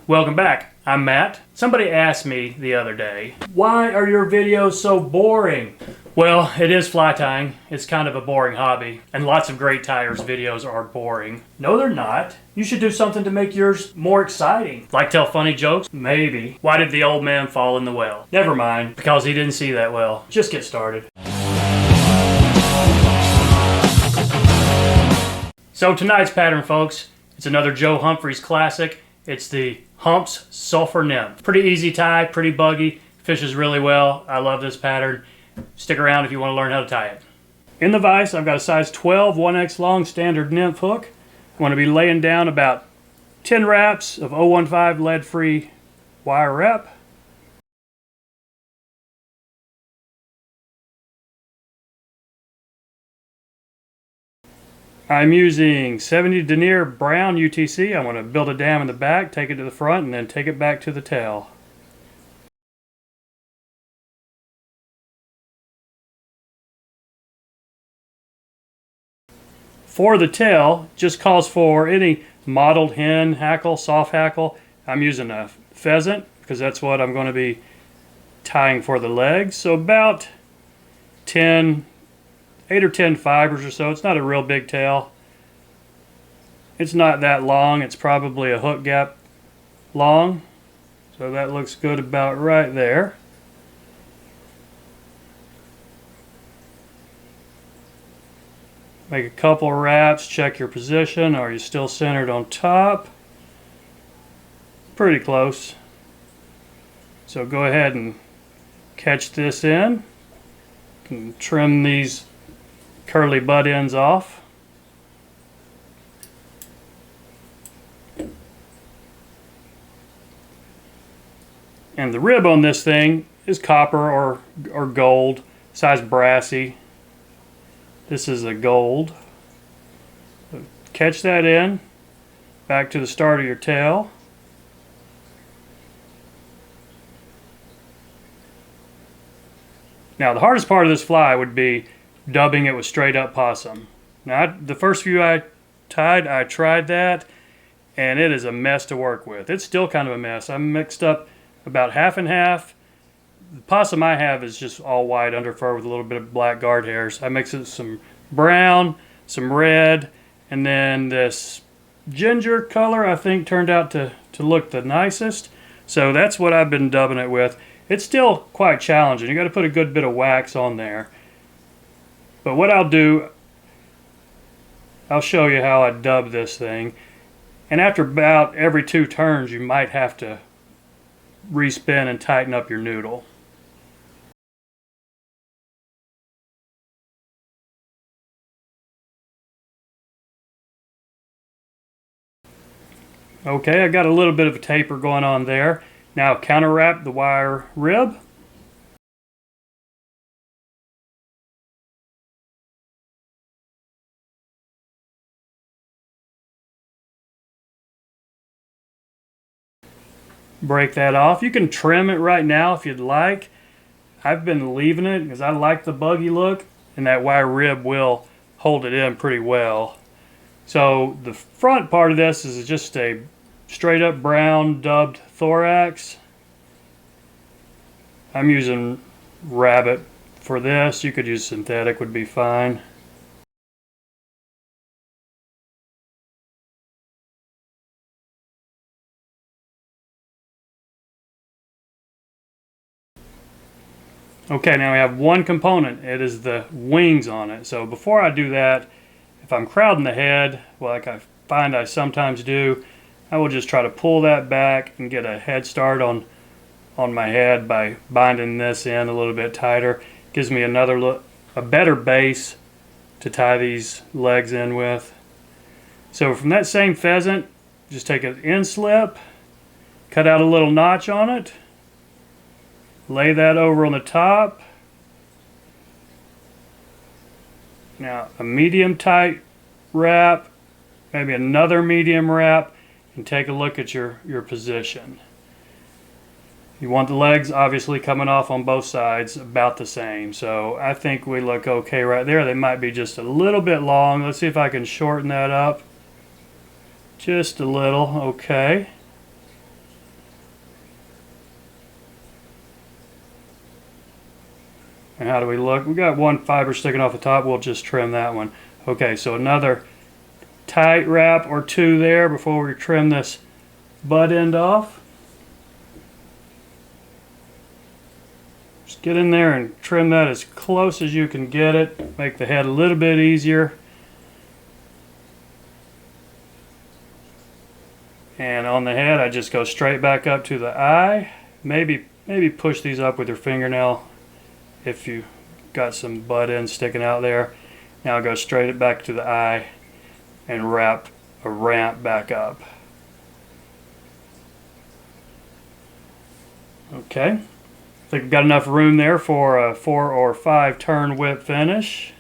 Welcome back. I'm Matt. Somebody asked me the other day, why are your videos so boring? Well, it is fly tying. It's kind of a boring hobby, and lots of great tiers videos are boring. No, they're not. You should do something to make yours more exciting. Like tell funny jokes? Maybe. Why did the old man fall in the well? Never mind, because he didn't see that well. Just get started. So tonight's pattern, folks, it's another Joe Humphreys classic. It's the Hump's Sulphur Nymph. Pretty easy tie, pretty buggy, fishes really well. I love this pattern. Stick around if you want to learn how to tie it. In the vise, I've got a size 12, 1x long standard nymph hook. I'm going to be laying down about 10 wraps of 015 lead-free wire wrap. I'm using 70 denier brown UTC. I want to build a dam in the back, take it to the front, and then take it back to the tail. For the tail, just calls for any mottled hen, hackle, soft hackle. I'm using a pheasant because that's what I'm going to be tying for the legs. So about 8 or 10 fibers or so. It's not a real big tail. It's not that long. It's probably a hook gap long. So that looks good about right there. Make a couple wraps, check your position. Are you still centered on top? Pretty close. So go ahead and catch this in. You can trim these curly butt ends off. And the rib on this thing is copper or gold, size brassie. This is a gold. So catch that in, back to the start of your tail. Now the hardest part of this fly would be dubbing it with straight up possum. Now the first few I tied, I tried that, and it is a mess to work with. It's still kind of a mess. I mixed up about half and half. The possum I have is just all white under fur with a little bit of black guard hairs. I mixed it with some brown, some red, and then this ginger color I think turned out to look the nicest. So that's what I've been dubbing it with. It's still quite challenging. You got to put a good bit of wax on there. But what I'll do, I'll show you how I dub this thing. And after about every 2 turns, you might have to respin and tighten up your noodle. Okay, I got a little bit of a taper going on there. Now counter wrap the wire rib. Break that off. You can trim it right now if you'd like. I've been leaving it because I like the buggy look, and that wire rib will hold it in pretty well. So the front part of this is just a straight up brown dubbed thorax. I'm using rabbit for this. You could use synthetic, would be fine. Okay, now we have one component. It is the wings on it. So before I do that, if I'm crowding the head, like I find I sometimes do, I will just try to pull that back and get a head start on my head by binding this in a little bit tighter. Gives me a better base to tie these legs in with. So from that same pheasant, just take an end slip, cut out a little notch on it, lay that over on the top. Now a medium tight wrap, maybe another medium wrap, and take a look at your position. You want the legs obviously coming off on both sides about the same. So I think we look okay right there. They might be just a little bit long. Let's see if I can shorten that up. Just a little, okay. And how do we look? We got one fiber sticking off the top. We'll just trim that one. Okay, so another tight wrap or two there before we trim this butt end off. Just get in there and trim that as close as you can get it. Make the head a little bit easier. And on the head, I just go straight back up to the eye. Maybe push these up with your fingernail if you got some butt ends sticking out there. Now I'll go straight back to the eye and wrap a ramp back up. Okay, I think we've got enough room there for a 4 or 5 turn whip finish.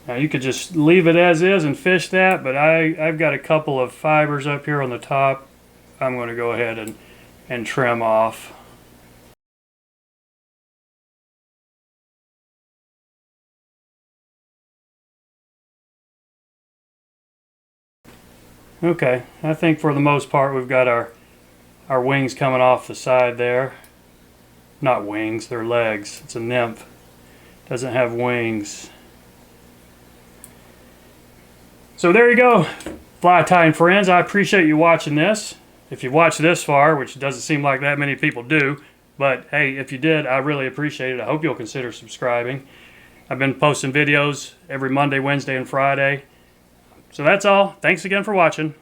Now you could just leave it as is and fish that, but I've got a couple of fibers up here on the top. I'm going to go ahead and trim off. Okay, I think for the most part we've got our wings coming off the side there. Not wings, they're legs. It's a nymph. Doesn't have wings. So there you go, fly tying friends. I appreciate you watching this. If you watched this far, which doesn't seem like that many people do, but hey, if you did, I really appreciate it. I hope you'll consider subscribing. I've been posting videos every Monday, Wednesday, and Friday. So that's all. Thanks again for watching.